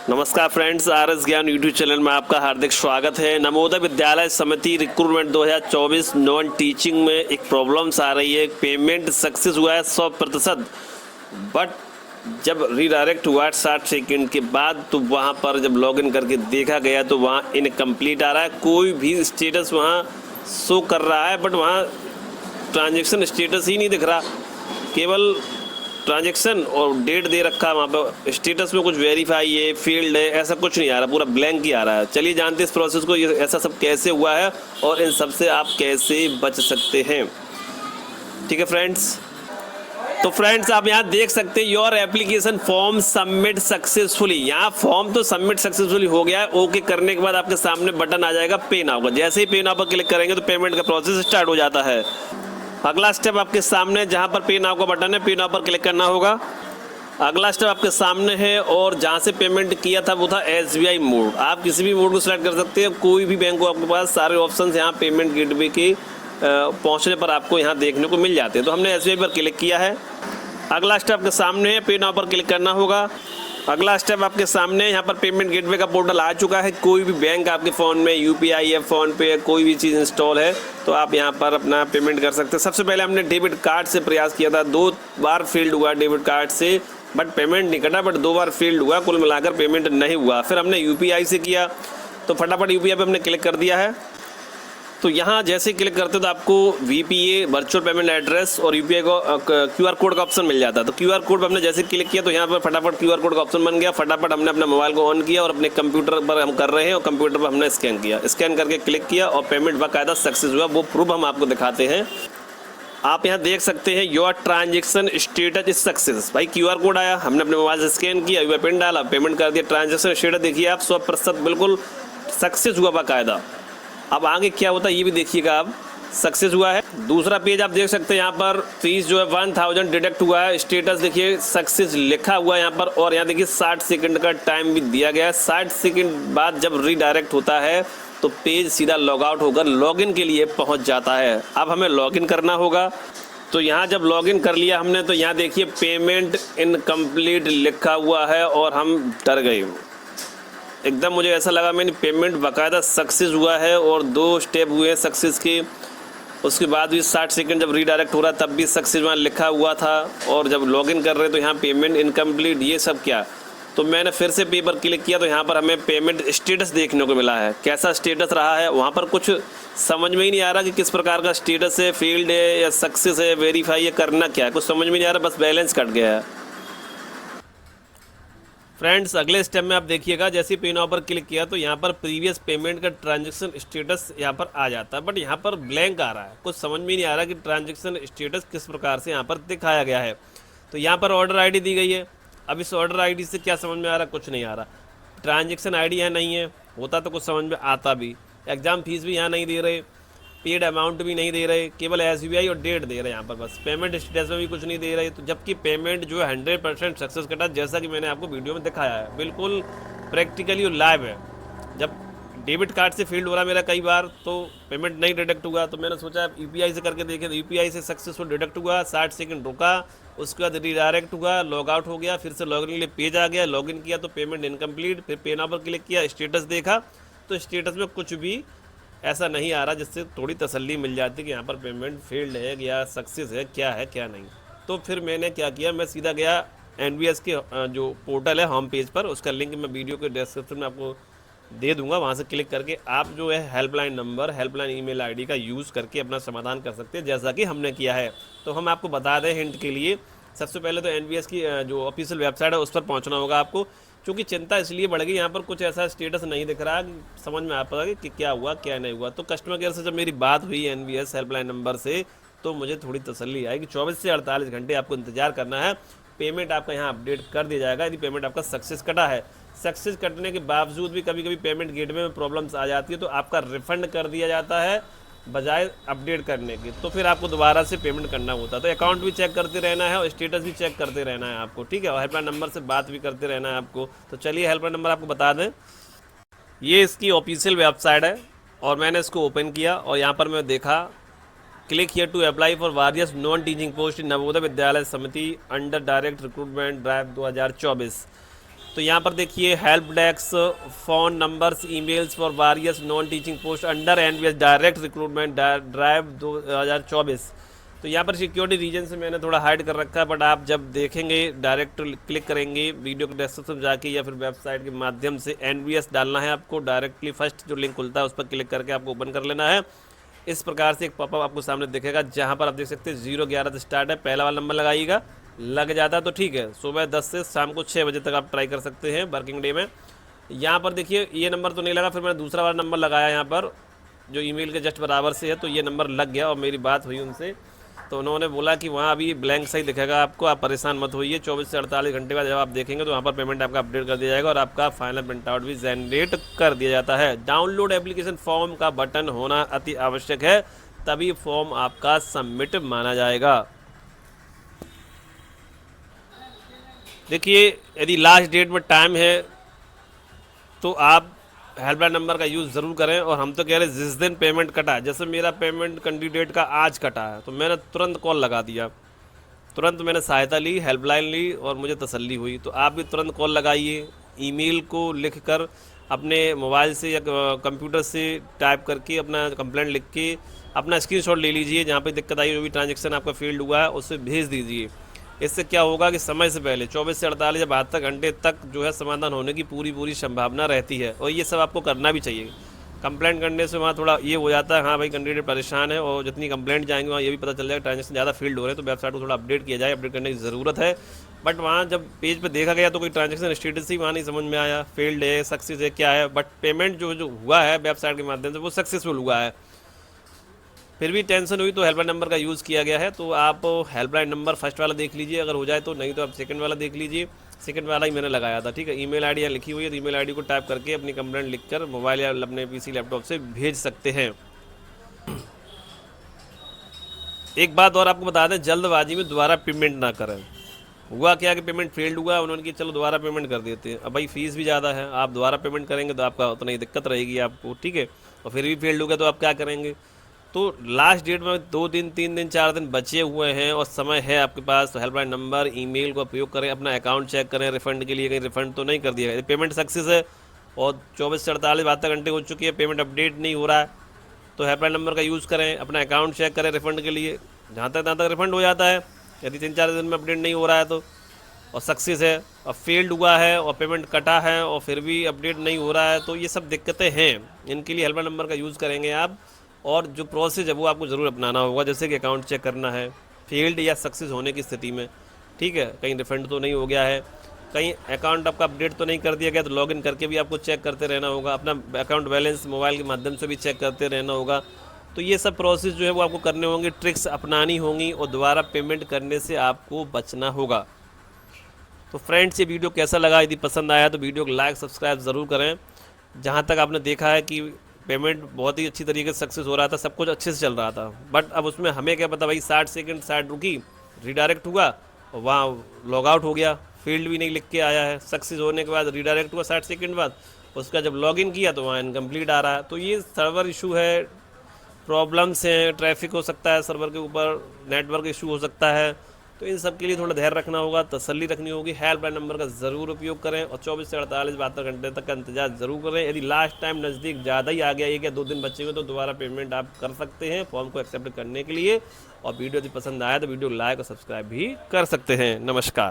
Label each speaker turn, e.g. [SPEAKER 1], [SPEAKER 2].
[SPEAKER 1] नमस्कार friends, RS ज्ञान YouTube channel में आपका हार्दिक स्वागत है। नवोदय विद्यालय समिति रिक्रूटमेंट 2024 नॉन टीचिंग में एक प्रॉब्लम्स आ रही है। पेमेंट सक्सेस हुआ है 100%, बट जब रीडायरेक्ट हुआ 60 सेकंड के बाद तो वहाँ पर जब लॉगिन करके देखा गया तो वहाँ इनकम्प्लीट आ रहा है। कोई भी स्टेटस वहाँ शो कर रहा है बट वहाँ ट्रांजेक्शन स्टेटस ही नहीं दिख रहा, केवल ट्रांजैक्शन और डेट दे रखा है। वहाँ पर स्टेटस में कुछ वेरीफाई है, फील्ड है, ऐसा कुछ नहीं आ रहा, पूरा ब्लैंक ही आ रहा है। चलिए जानते हैं इस प्रोसेस को, ये ऐसा सब कैसे हुआ है और इन सब से आप कैसे बच सकते हैं। ठीक है फ्रेंड्स, तो फ्रेंड्स आप यहाँ देख सकते हैं your application form submit successfully. यहाँ फॉर्म तो सबमिट सक्सेसफुली हो गया है। ओके करने के बाद आपके सामने बटन आ जाएगा पे नाउ का। जैसे ही पे नाउ पर क्लिक करेंगे तो पेमेंट का प्रोसेस स्टार्ट हो जाता है। अगला स्टेप आपके सामने, जहां पर पे नाउ का बटन है, पे नाउ पर क्लिक करना होगा। अगला स्टेप आपके सामने है और जहां से पेमेंट किया था वो था SBI मोड। आप किसी भी मोड को सिलेक्ट कर सकते हैं, कोई भी बैंक हो आपके पास, सारे ऑप्शन यहाँ पेमेंट गेटवे के पहुंचने पर आपको यहाँ देखने को मिल जाते हैं। तो हमने SBI पर क्लिक किया है। अगला स्टेप आपके सामने है, पे नाउ पर क्लिक करना होगा। अगला स्टेप आपके सामने, यहाँ पर पेमेंट गेटवे का पोर्टल आ चुका है। कोई भी बैंक आपके फ़ोन में UPI है, फ़ोनपे है, कोई भी चीज़ इंस्टॉल है तो आप यहाँ पर अपना पेमेंट कर सकते हैं। सबसे पहले हमने डेबिट कार्ड से प्रयास किया था, 2 बार फील्ड हुआ डेबिट कार्ड से, बट पेमेंट नहीं कटा, बट 2 बार फील्ड हुआ, कुल मिलाकर पेमेंट नहीं हुआ। फिर हमने UPI से किया तो फटाफट UPI पर हमने क्लिक कर दिया है। तो यहाँ जैसे क्लिक करते हो तो आपको VPA वर्चुअल पेमेंट एड्रेस और UPI को QR कोड का ऑप्शन मिल जाता है। तो QR कोड पर हमने जैसे क्लिक किया तो यहाँ पर फटाफट QR कोड का ऑप्शन बन गया। फटाफट हमने अपना मोबाइल को ऑन किया और अपने कंप्यूटर पर हम कर रहे हैं और कंप्यूटर पर हमने स्कैन किया। स्कैन करके क्लिक किया और पेमेंट बाकायदा सक्सेस हुआ। वो प्रूफ हम आपको दिखाते हैं। आप यहाँ देख सकते हैं your transaction status is success. भाई QR कोड आया, हमने अपने मोबाइल से स्कैन किया, UPI पिन डाला, पेमेंट कर दिया। ट्रांजेक्शन स्टेटस देखिए आप 100% बिल्कुल सक्सेस हुआ बाकायदा। अब आगे क्या होता है ये भी देखिएगा आप, सक्सेस हुआ है। दूसरा पेज आप देख सकते हैं, यहाँ पर फीस जो है 1000 डिडक्ट हुआ है। स्टेटस देखिए सक्सेस लिखा हुआ है यहाँ पर, और यहाँ देखिए 60 सेकंड का टाइम भी दिया गया है। 60 सेकंड बाद जब रीडायरेक्ट होता है तो पेज सीधा लॉग आउट होकर लॉगिन के लिए पहुँच जाता है। अब हमें लॉगिन करना होगा। तो यहाँ जब लॉगिन कर लिया हमने तो यहाँ देखिए पेमेंट इनकम्प्लीट लिखा हुआ है और हम डर गए एकदम। मुझे ऐसा लगा मैंने पेमेंट बाकायदा सक्सेस हुआ है और 2 स्टेप हुए हैं सक्सेस के। उसके बाद भी 60 सेकंड जब रीडायरेक्ट हो रहा तब भी सक्सेस वहाँ लिखा हुआ था, और जब लॉगिन कर रहे तो यहाँ पेमेंट इनकम्प्लीट, ये सब क्या। तो मैंने फिर से पे पर क्लिक किया तो यहाँ पर हमें पेमेंट स्टेटस देखने को मिला है। कैसा स्टेटस रहा है वहाँ पर कुछ समझ में ही नहीं आ रहा कि किस प्रकार का स्टेटस है, फील्ड है या सक्सेस है, वेरीफाई है, करना क्या है, कुछ समझ में नहीं आ रहा, बस बैलेंस कट गया है। फ्रेंड्स अगले स्टेप में आप देखिएगा, जैसे पे नाउ पर क्लिक किया तो यहाँ पर प्रीवियस पेमेंट का ट्रांजैक्शन स्टेटस यहाँ पर आ जाता है, बट यहाँ पर ब्लैंक आ रहा है। कुछ समझ में नहीं आ रहा कि ट्रांजैक्शन स्टेटस किस प्रकार से यहाँ पर दिखाया गया है। तो यहाँ पर ऑर्डर ID दी गई है। अब इस ऑर्डर ID से क्या समझ में आ रहा, कुछ नहीं आ रहा। ट्रांजेक्शन ID यहाँ नहीं है, होता तो कुछ समझ में आता भी। एग्ज़ाम फीस भी यहाँ नहीं दे रहे, पेड अमाउंट भी नहीं दे रहे, केवल SBI और डेट दे रहे हैं यहाँ पर बस। पेमेंट स्टेटस में भी कुछ नहीं दे रहे। तो जबकि पेमेंट जो है 100% सक्सेस कटा, जैसा कि मैंने आपको वीडियो में दिखाया है, बिल्कुल प्रैक्टिकली और लाइव है। जब डेबिट कार्ड से फील्ड हो रहा मेरा कई बार तो पेमेंट नहीं डिडक्ट हुआ, तो मैंने सोचा UPI से करके देखें। तो UPI से सक्सेसफुल डिडक्ट हुआ, 60 सेकंड रुका, उसके बाद रीडायरेक्ट हुआ, लॉग आउट हो गया, फिर से लॉगिन के लिए पेज आ गया, लॉगिन किया तो पेमेंट इनकम्प्लीट। फिर पे नाउ पर क्लिक किया, स्टेटस देखा तो स्टेटस में कुछ भी ऐसा नहीं आ रहा जिससे थोड़ी तसल्ली मिल जाती कि यहाँ पर पेमेंट फेल्ड है या सक्सेस है, क्या है क्या नहीं। तो फिर मैंने क्या किया, मैं सीधा गया NVS के जो पोर्टल है होम पेज पर, उसका लिंक मैं वीडियो के डिस्क्रिप्शन में आपको दे दूंगा। वहाँ से क्लिक करके आप जो है helpline number, helpline email ID का यूज़ करके अपना समाधान कर सकते हैं, जैसा कि हमने किया है। तो हम आपको बता दें हिंट के लिए, सबसे पहले तो NVS की जो ऑफिशियल वेबसाइट है उस पर पहुँचना होगा आपको। क्योंकि चिंता इसलिए बढ़ गई, यहाँ पर कुछ ऐसा स्टेटस नहीं दिख रहा कि समझ में आ पाता कि क्या हुआ क्या नहीं हुआ। तो कस्टमर केयर से जब मेरी बात हुई NVS हेल्पलाइन नंबर से, तो मुझे थोड़ी तसल्ली आई कि 24 से 48 घंटे आपको इंतजार करना है। पेमेंट आपका यहाँ अपडेट कर दिया जाएगा यदि पेमेंट आपका सक्सेस कटा है। सक्सेस कटने के बावजूद भी कभी कभी पेमेंट गेटवे में प्रॉब्लम्स आ जाती है, तो आपका रिफंड कर दिया जाता है बजाय अपडेट करने की। तो फिर आपको दोबारा से पेमेंट करना होता है। तो अकाउंट भी चेक करते रहना है और स्टेटस भी चेक करते रहना है आपको, ठीक है। और हेल्पलाइन नंबर से बात भी करते रहना है आपको। तो चलिए हेल्पलाइन नंबर आपको बता दें, ये इसकी ऑफिशियल वेबसाइट है और मैंने इसको ओपन किया और यहाँ पर मैं देखा click here to apply for various non teaching post in Navodaya Vidyalaya Samiti under direct recruitment drive 2024। तो यहाँ पर देखिए help desk, phone numbers, emails for various non teaching post under NVS direct recruitment drive 2024। तो यहाँ पर सिक्योरिटी रीजन से मैंने थोड़ा हाइड कर रखा है, बट आप जब देखेंगे डायरेक्ट क्लिक करेंगे वीडियो के डिस्क्रिप्शन जाके या फिर वेबसाइट के माध्यम से एनवीएस डालना है आपको। डायरेक्टली फर्स्ट जो लिंक खुलता है उस पर क्लिक करके आपको ओपन कर लेना है। इस प्रकार से एक पॉपअप आपको सामने दिखेगा जहाँ पर आप देख सकते हैं 0-11 से स्टार्ट है। पहला वाला नंबर लगाइएगा, लग जाता है तो ठीक है। सुबह 10 से शाम को 6 बजे तक आप ट्राई कर सकते हैं वर्किंग डे में। यहाँ पर देखिए ये नंबर तो नहीं लगा, फिर मैंने दूसरा वाला नंबर लगाया यहाँ पर जो ईमेल के जस्ट बराबर से है, तो ये नंबर लग गया। और मेरी बात हुई उनसे तो उन्होंने बोला कि वहाँ अभी ब्लैंक सही दिखेगा आपको, आप परेशान मत होइए। 24 से 48 घंटे बाद जब आप देखेंगे तो वहाँ पर पेमेंट आपका अपडेट कर दिया जाएगा और आपका फाइनल प्रिंट आउट भी जनरेट कर दिया जाता है। डाउनलोड एप्लीकेशन फॉर्म का बटन होना अति आवश्यक है, तभी फॉर्म आपका सबमिट माना जाएगा। देखिए यदि लास्ट डेट में टाइम है तो आप हेल्पलाइन नंबर का यूज़ ज़रूर करें। और हम तो कह रहे हैं जिस दिन पेमेंट कटा है, जैसे मेरा पेमेंट कैंडिडेट का आज कटा है तो मैंने तुरंत कॉल लगा दिया, तुरंत मैंने सहायता ली, हेल्पलाइन ली और मुझे तसल्ली हुई। तो आप भी तुरंत कॉल लगाइए, ईमेल को लिखकर अपने मोबाइल से या कंप्यूटर से टाइप करके अपना कंप्लेंट लिख के अपना स्क्रीनशॉट ले लीजिए, जहाँ पे दिक्कत आई, जो भी ट्रांजेक्शन आपका फेल्ड हुआ है उससे भेज दीजिए। इससे क्या होगा कि समय से पहले 24 से 48 या 72 घंटे तक जो है समाधान होने की पूरी संभावना रहती है। और ये सब आपको करना भी चाहिए। कंप्लेंट करने से वहाँ थोड़ा ये हो जाता है, हाँ भाई कैंडिडेट परेशान है, और जितनी कंप्लेंट जाएंगे वहाँ ये भी पता चल जाएगा ट्रांजेक्शन ज़्यादा फील्ड हो रहे हैं, तो वेबसाइट को थोड़ा अपडेट किया जाए, अपडेट करने की ज़रूरत है। बट वहाँ जब पेज पे देखा गया तो कोई ट्रांजेक्शन स्टेटस ही वहाँ नहीं समझ में आया, फेल्ड है, सक्सेस है, क्या है। बट पेमेंट जो हुआ है वेबसाइट के माध्यम से वो सक्सेसफुल हुआ है। फिर भी टेंशन हुई तो हेल्पलाइन नंबर का यूज़ किया गया है। तो आप हेल्पलाइन नंबर फर्स्ट वाला देख लीजिए अगर हो जाए तो, नहीं तो आप सेकंड वाला देख लीजिए। सेकंड वाला ही मैंने लगाया था, ठीक है। ईमेल आईडी यहाँ लिखी हुई है, तो ईमेल आईडी को टाइप करके अपनी कंप्लेंट लिखकर मोबाइल या अपने पीसी लैपटॉप से भेज सकते हैं। एक बात और आपको बता दें, जल्दबाजी में दोबारा पेमेंट ना करें। हुआ क्या कि पेमेंट फेल्ड हुआ, उन्होंने कि चलो दोबारा पेमेंट कर देते हैं। अब भाई फीस भी ज़्यादा है, आप दोबारा पेमेंट करेंगे तो आपका उतना ही दिक्कत रहेगी आपको, ठीक है। और फिर भी फेल्ड हो गया तो आप क्या करेंगे। तो लास्ट डेट में 2 दिन 3 दिन 4 दिन बचे हुए हैं और समय है आपके पास, तो हेल्पलाइन नंबर ईमेल का उपयोग करें, अपना अकाउंट चेक करें रिफंड के लिए, कहीं रिफंड तो नहीं कर दिया गया। पेमेंट सक्सेस है और 24 से 48 72 घंटे हो चुकी है, पेमेंट अपडेट नहीं हो रहा है, तो हेल्पलाइन नंबर का यूज़ करें, अपना अकाउंट चेक करें रिफंड के लिए। जहाँ तक रिफंड हो जाता है, यदि 3-4 दिन में अपडेट नहीं हो रहा है तो, और सक्सेस है और फेल्ड हुआ है और पेमेंट कटा है और फिर भी अपडेट नहीं हो रहा है, तो ये सब दिक्कतें हैं। इनके लिए हेल्पलाइन नंबर का यूज़ करेंगे आप, और जो प्रोसेस है वो आपको ज़रूर अपनाना होगा। जैसे कि अकाउंट चेक करना है फेल्ड या सक्सेस होने की स्थिति में, ठीक है, कहीं रिफंड तो नहीं हो गया है, कहीं अकाउंट आपका अपडेट तो नहीं कर दिया गया, तो लॉगिन करके भी आपको चेक करते रहना होगा, अपना अकाउंट बैलेंस मोबाइल के माध्यम से भी चेक करते रहना होगा। तो ये सब प्रोसेस जो है वो आपको करने होंगे, ट्रिक्स अपनानी होंगी और दोबारा पेमेंट करने से आपको बचना होगा। तो फ्रेंड्स, ये वीडियो कैसा लगा, यदि पसंद आया तो वीडियो को लाइक सब्सक्राइब ज़रूर करें। जहाँ तक आपने देखा है कि पेमेंट बहुत ही अच्छी तरीके से सक्सेस हो रहा था, सब कुछ अच्छे से चल रहा था, बट अब उसमें हमें क्या पता भाई 60 सेकंड साइड रुकी, रिडायरेक्ट हुआ और वहाँ लॉग आउट हो गया, फील्ड भी नहीं लिख के आया है। सक्सेस होने के बाद रिडायरेक्ट हुआ 60 सेकंड बाद, उसका जब लॉगिन किया तो वहाँ इनकम्प्लीट आ रहा है। तो ये सर्वर इशू है, प्रॉब्लम्स हैं, ट्रैफिक हो सकता है सर्वर के ऊपर, नेटवर्क इशू हो सकता है। तो इन सब के लिए थोड़ा ध्यान रखना होगा, तसल्ली रखनी होगी। हेल्पलाइन नंबर का ज़रूर उपयोग करें और 24 से 48 72 घंटे तक का इंतजार ज़रूर करें। यदि लास्ट टाइम नज़दीक ज़्यादा ही आ गया, 1 या 2 दिन बचे हुए, तो दोबारा पेमेंट आप कर सकते हैं फॉर्म को एक्सेप्ट करने के लिए। और वीडियो यदि पसंद आया तो वीडियो लाइक और सब्सक्राइब भी कर सकते हैं। नमस्कार।